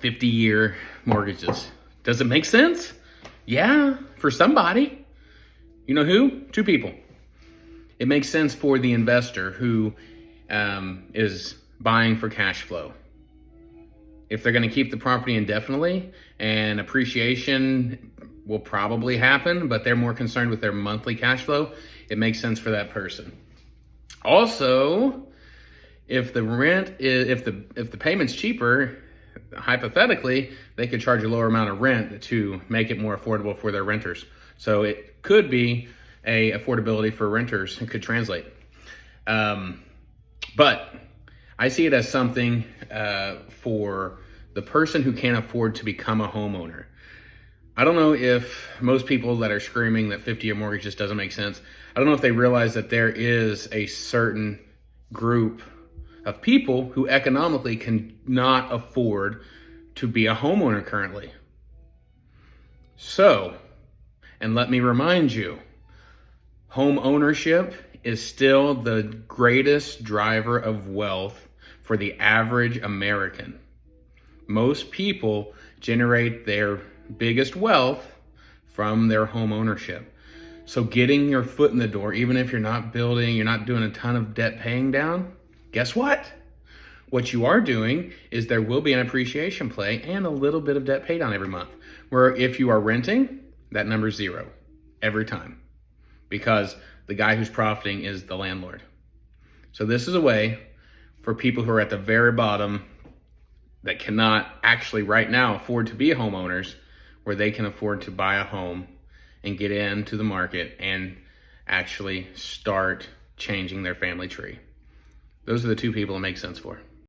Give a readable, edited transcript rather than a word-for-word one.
50-year mortgages. Does it make sense? Yeah, for somebody. You know who? Two people. It makes sense for the investor who is buying for cash flow. If they're going to keep the property indefinitely and appreciation will probably happen, but they're more concerned with their monthly cash flow, it makes sense for that person. Also, if the rent is, if the payment's cheaper, hypothetically, they could charge a lower amount of rent to make it more affordable for their renters. So it could be a affordability for renters. It could translate. But I see it as something for the person who can't afford to become a homeowner. I don't know if most people that are screaming that 50-year mortgage just doesn't make sense, I don't know if they realize that there is a certain group of people who economically cannot afford to be a homeowner currently. So, and let me remind you, home ownership is still the greatest driver of wealth for the average American. Most people generate their biggest wealth from their home ownership. So getting your foot in the door, even if you're not building, you're not doing a ton of debt paying down, guess what? What you are doing is there will be an appreciation play and a little bit of debt pay down every month. Where if you are renting, that number's zero every time because the guy who's profiting is the landlord. So this is a way for people who are at the very bottom that cannot actually right now afford to be homeowners, where they can afford to buy a home and get into the market and actually start changing their family tree. Those are the two people it makes sense for.